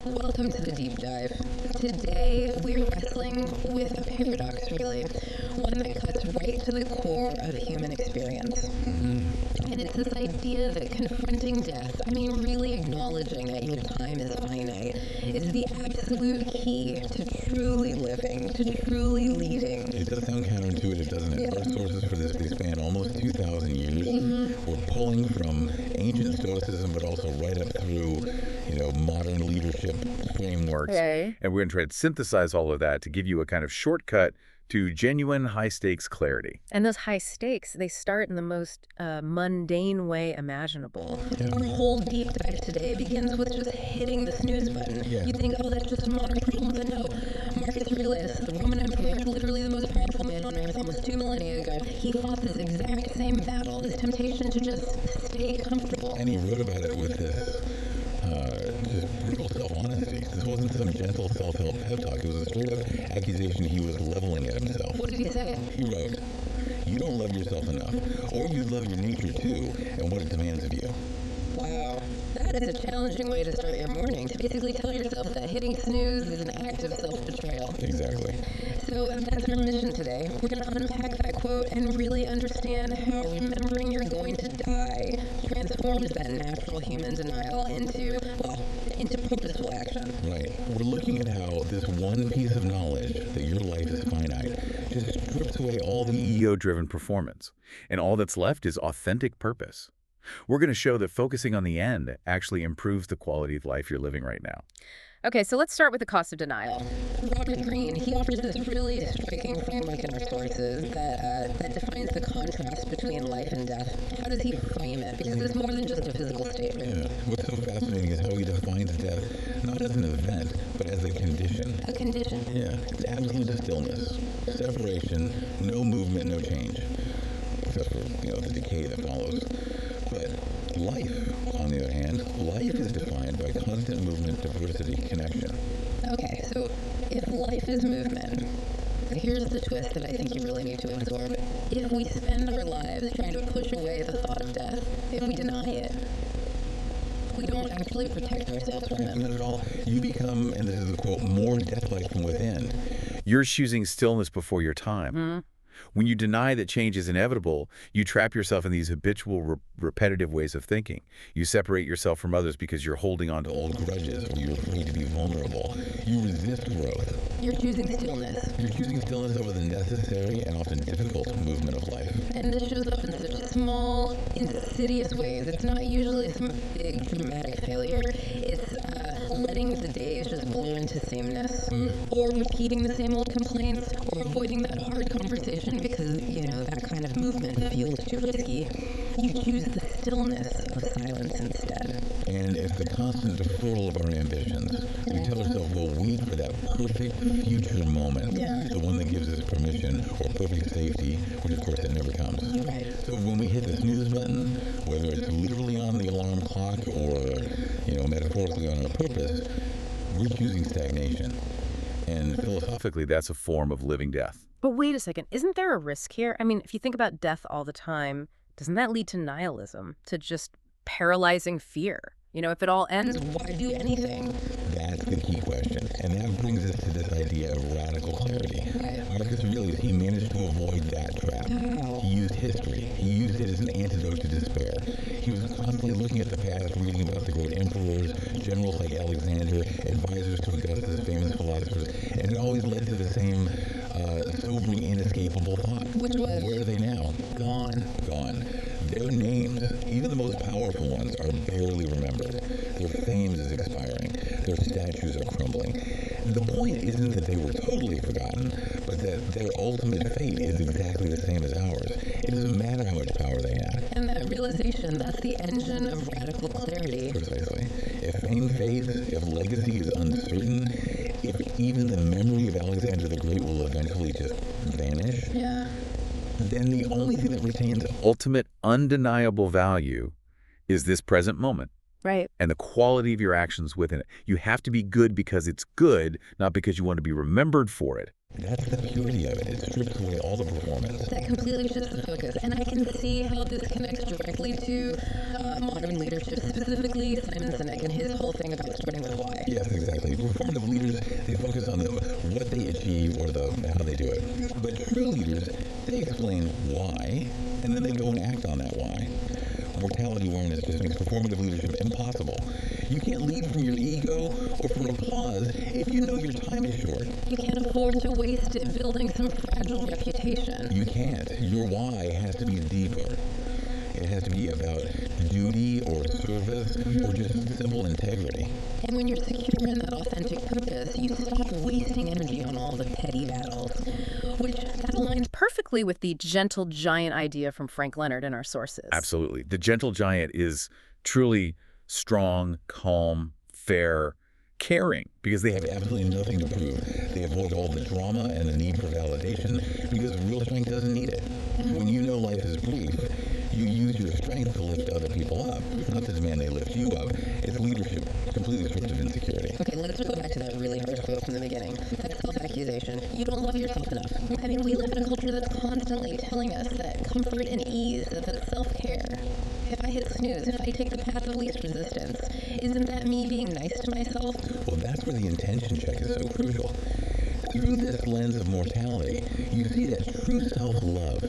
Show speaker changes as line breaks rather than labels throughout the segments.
Welcome to the deep dive. Today we're wrestling with a paradox, really, one that cuts right to the core of human experience. And it's this idea that confronting death, really acknowledging that your time is finite, is the absolute key to truly living, to truly leading.
It does sound counterintuitive, doesn't it? Our sources for this, they span almost 2,000 years. We're pulling from ancient Stoicism, but also right up through, modern leadership frameworks.
Okay.
And we're going to try to synthesize all of that to give you a kind of shortcut to genuine high-stakes clarity.
And those high stakes, they start in the most mundane way imaginable.
Yeah.
Our whole deep dive today begins with just hitting the snooze button.
Yeah.
You think, oh, that's just a modern problem, but no. Marcus Aurelius, the Roman emperor, literally the most powerful man on earth almost 2 millennia ago, he fought this exact same battle, this temptation to just stay comfortable.
And he wrote about it with this just brutal self-honesty. This wasn't some gentle self-help pep talk. It was a straight-up accusation he was leveling at himself.
What did he say?
He wrote, "You don't love yourself enough, or you love your nature too, and what it demands of you."
Wow, that is a challenging way to start your morning, to basically tell yourself that hitting snooze is an act of self-betrayal.
Exactly.
So that's our mission today. We're going to unpack that quote and really understand how remembering you're going to die transforms that natural human denial into purposeful action.
Right. We're looking at how this one piece of knowledge that your life is finite just strips away all the
Ego-driven performance. And all that's left is authentic purpose. We're going to show that focusing on the end actually improves the quality of life you're living right now.
Okay, so let's start with the cost of denial.
Robert Greene, he offers this really striking framework in our sources that defines the contrast between life and death. How does he frame it? Because it's more than just a physical statement.
Yeah. What's so fascinating is how he defines death not as an event, but as a condition.
A condition.
Yeah. It's absolute stillness, separation, no movement, no change, except for the decay that follows. But life, on the other hand, life is defined by constant movement, diversity, connection.
Okay, so if life is movement, here's the twist that I think you really need to absorb. If we spend our lives trying to push away the thought of death, if we deny it, we don't actually protect ourselves from it.
Not at all. You become, and this is a quote, more death-like from within.
You're choosing stillness before your time. When you deny that change is inevitable, you trap yourself in these habitual, repetitive ways of thinking. You separate yourself from others because you're holding on to old
Grudges, or you're afraid to be vulnerable. You resist growth.
You're choosing stillness.
You're choosing stillness over the necessary and often difficult movement of life.
And this shows up in such small, insidious ways. It's not usually some big, dramatic failure. It's letting the days just blur into sameness, or repeating the same old complaints, or avoiding that hard conversation because, that kind of movement feels too risky. You choose the stillness of silence instead.
And it's the constant deferral of our ambitions. We tell ourselves we'll wait for that perfect future moment, the one that gives us permission or perfect safety, which of course it never comes.
Right.
So when we hit the snooze button, whether it's literally on the alarm clock or, metaphorically on our purpose, we're choosing stagnation. And
Philosophically, that's a form of living death.
But wait a second, isn't there a risk here? If you think about death all the time, doesn't that lead to nihilism, to just paralyzing fear? If it all ends,
Why do anything?
that's the key question. And that brings us to this idea of radical clarity. Marcus Aurelius, he managed to avoid that trap. He used history. He used it as an antidote to despair. He was constantly looking at the past, reading about the great emperors, generals like Alexander, advisors to Augustus, famous philosophers, and it always led to the same sobering, inescapable thought.
Which was?
Where are they now?
Gone.
Gone. Their names, even the most powerful ones, are barely remembered. Their fame is expiring. Their statues are crumbling. The point isn't that they were totally forgotten, but that their ultimate fate is exactly the same as ours. It doesn't matter how much power they had.
And that realization, that's the engine of radical clarity.
Precisely. If fame fades, if legacy is uncertain, if even the memory of Alexander the Great will eventually just vanish, then the only thing that retains
Ultimate, undeniable value is this present moment.
right?
And the quality of your actions within it. You have to be good because it's good, not because you want to be remembered for it.
That's the beauty of it. It strips away all the performance.
That completely shifts the focus. And I can see how this connects directly to modern leadership, specifically Simon Sinek and his whole thing about starting with why.
Yes, exactly. Exactly. Performative leaders, they focus on what they achieve or how they do it. But true leaders, they explain why, and then they go and act on that why. Mortality awareness just makes performative leadership impossible. You can't lead from your ego or from applause if you know your time is short.
You can't afford to waste it building some fragile reputation.
You can't. Your why has to be deeper. It has to be about duty or service or just simple integrity.
And when you're secure in that authentic purpose, you stop wasting energy on all the petty battles, which that aligns
Perfectly with the gentle giant idea from Frank Leonard in our sources.
Absolutely. The gentle giant is truly strong, calm, fair, caring, because they
They
have
have absolutely nothing to prove. They avoid all the drama and the need for validation because real strength doesn't need it. When you know life is brief, you use your strength to lift other people up, not to demand they lift you up. It's leadership, completely stripped of insecurity.
Okay, let's go back to that really harsh quote from the beginning. That self-accusation. You don't love yourself enough. I mean, we live in a culture that's constantly telling us that comfort and ease, that's self-care. If I hit snooze, if I take the path of least resistance, isn't that me being nice to myself?
Well, that's where the intention check is so crucial. Through this lens of mortality, you see that true self-love.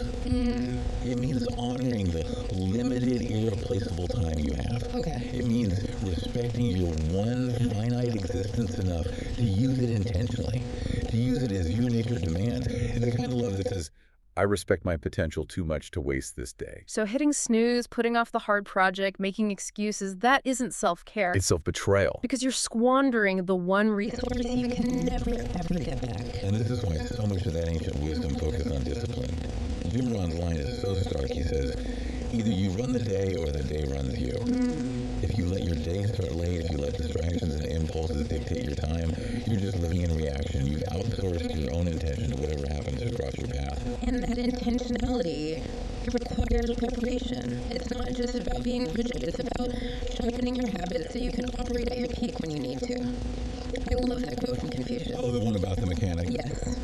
It means honoring the limited, irreplaceable time you have.
Okay.
It means respecting your one finite existence enough to use it intentionally, to use it as your nature demands. It's the kind of love that says,
I respect my potential too much to waste this day.
So hitting snooze, putting off the hard project, making excuses, that isn't self-care.
It's self-betrayal.
Because you're squandering the one resource
Resource you can never, ever get back.
and this is why so much of that ancient wisdom focused on discipline. Jim Rohn's line is so stark. He says, either you run the day or the day runs you. If you let your day start late, if you let distractions and impulses dictate your time, you're just living in reaction. You've outsourced your own intention to whatever happens across your path.
And that intentionality, it requires preparation. It's not just about being rigid, it's about sharpening your habits so you can operate at your peak when you need to. I love that quote from Confucius.
Oh, the one about the mechanic?
Yes.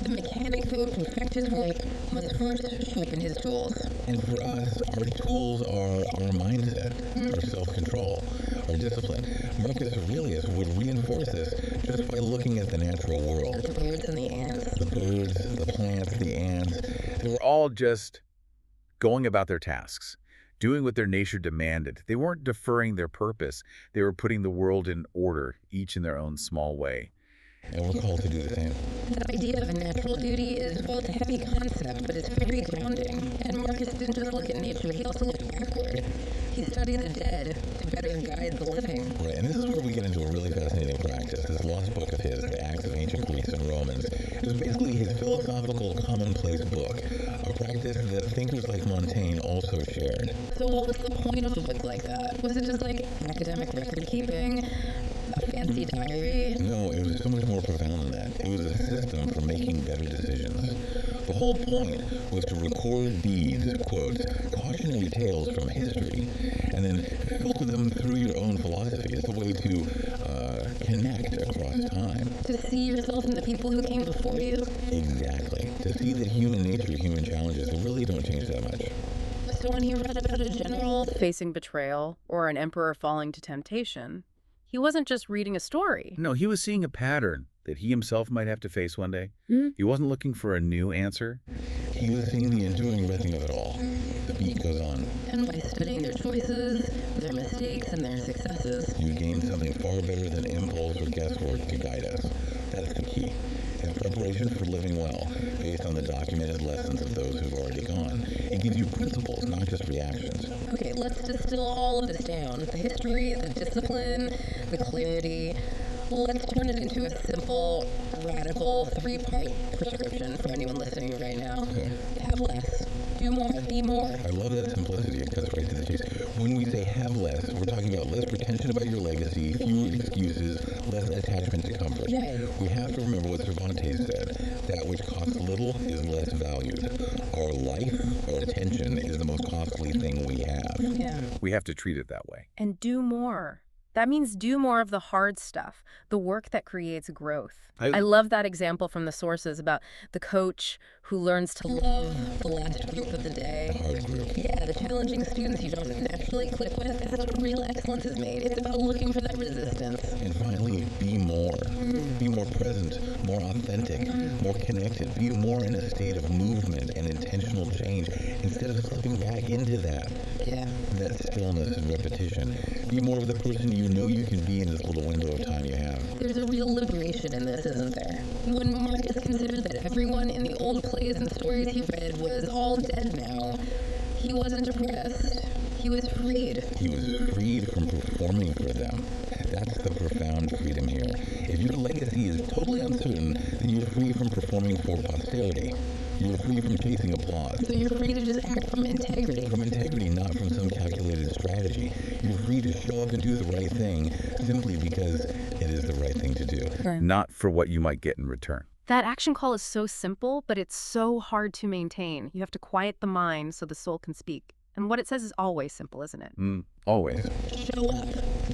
The mechanic who would perfect his work must first sharpen his tools.
And for us, our tools are our mindset, our self-control, our discipline. Marcus Aurelius would reinforce this just by looking at the natural world.
The birds and the ants.
The birds, the plants, the ants.
They were all just going about their tasks, doing what their nature demanded. They weren't deferring their purpose. They were putting the world in order, each in their own small way.
And we're called to do the same.
That idea of a natural duty is both a heavy concept, but it's very grounding. And Marcus didn't just look at nature, he also looked backward. He studied the dead to better guide the living.
Right, and this is where we get into a really fascinating practice. This lost book of his, The Acts of Ancient Greeks and Romans, is basically his philosophical commonplace book, a practice that thinkers like Montaigne also shared.
So what was the point of a book like that? Was it just like academic record keeping? A fancy diary?
No, it was so much more profound than that. It was a system for making better decisions. The whole point was to record these, quotes, cautionary tales from history, and then filter them through your own philosophy. It's a way to connect across time.
To see yourself in the people who came before you?
Exactly. To see that human nature, human challenges, really don't change that much.
So when he read about a general
Facing betrayal or an emperor falling to temptation, he wasn't just reading a story.
No, he was seeing a pattern that he himself might have to face one day. He wasn't looking for a new answer.
He was seeing the enduring rhythm of it all. The beat goes on.
and by studying their choices, their mistakes, and their successes,
You gain something far better than impulse or guesswork to guide us. That's the key. And preparation for living well, based on the documented lessons of those who've already gone. It gives you principles, not just reactions.
okay, let's distill all of this down. The history, the discipline, the clarity. Let's turn it into a simple, radical, three-part prescription for anyone listening right now.
Okay.
Have less. Do more. Be more.
I love that simplicity. It cuts right to the chase. When we say have less, we're talking about less pretension about your legacy, fewer excuses, less attachment to comfort.
Yeah.
We have to remember what Cervantes said. That which costs little is less valued. Our life, our attention, is the most costly thing we have.
Yeah.
We have to treat it that way.
And do more. That means do more of the hard stuff, the work that creates growth. I love that example from the sources about the coach who learns to
Love the last group of the day.
The hard group.
Yeah, the challenging students you don't naturally click with. That's where real excellence is made. It's about looking for that resistance.
And finally, be more. more authentic, more connected, be more in a state of movement and intentional change instead of slipping back into that.
Yeah.
That stillness and repetition. Be more of the person you know you can be in this little window of time you have.
There's a real liberation in this, isn't there? When Marcus considered that everyone in the old plays and stories he read was all dead now, he wasn't depressed. He was freed.
He was freed from performing for them. That's the profound freedom here. If your legacy is totally uncertain, then you're free from performing for posterity. You're free from chasing applause.
So you're free to just act from integrity.
From integrity, not from some calculated strategy. You're free to show up and do the right thing simply because it is the right thing to do.
Right.
Not for what you might get in return.
That action call is so simple, but it's so hard to maintain. You have to quiet the mind so the soul can speak. And what it says is always simple, isn't it?
Always.
Show up.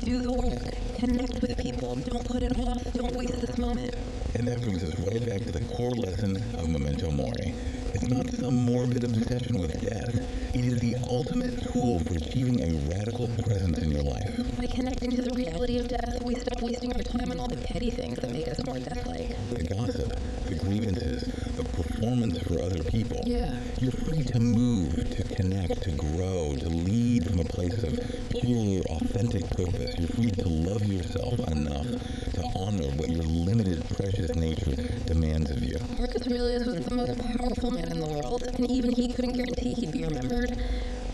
Do the work. Connect with people. Don't put it off. Don't waste this moment.
And that brings us right back to the core lesson of Memento Mori. It's not some morbid obsession with death. It is the ultimate tool for achieving a radical presence in your life.
By connecting to the reality of death, we stop wasting our time on all the petty things that make us more death-like.
The gossip, the grievances, the performance for other people.
Yeah.
You're free to move, to connect, to grow, to lead from a place of pure, authentic purpose. You're free to love yourself enough to honor what your limited, precious nature demands of you.
Marcus Aurelius was the most powerful man in the world, and even he couldn't guarantee he'd be remembered.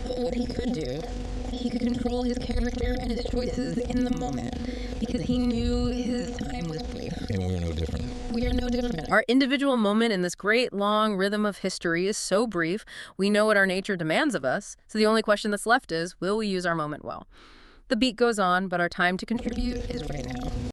But what he could do, he could control his character and his choices in the moment, because he knew his time was brief.
And we're no different.
We are no different.
Our individual moment in this great, long rhythm of history is so brief, we know what our nature demands of us, so the only question that's left is, will we use our moment well? The beat goes on, but our time to contribute
Is right now.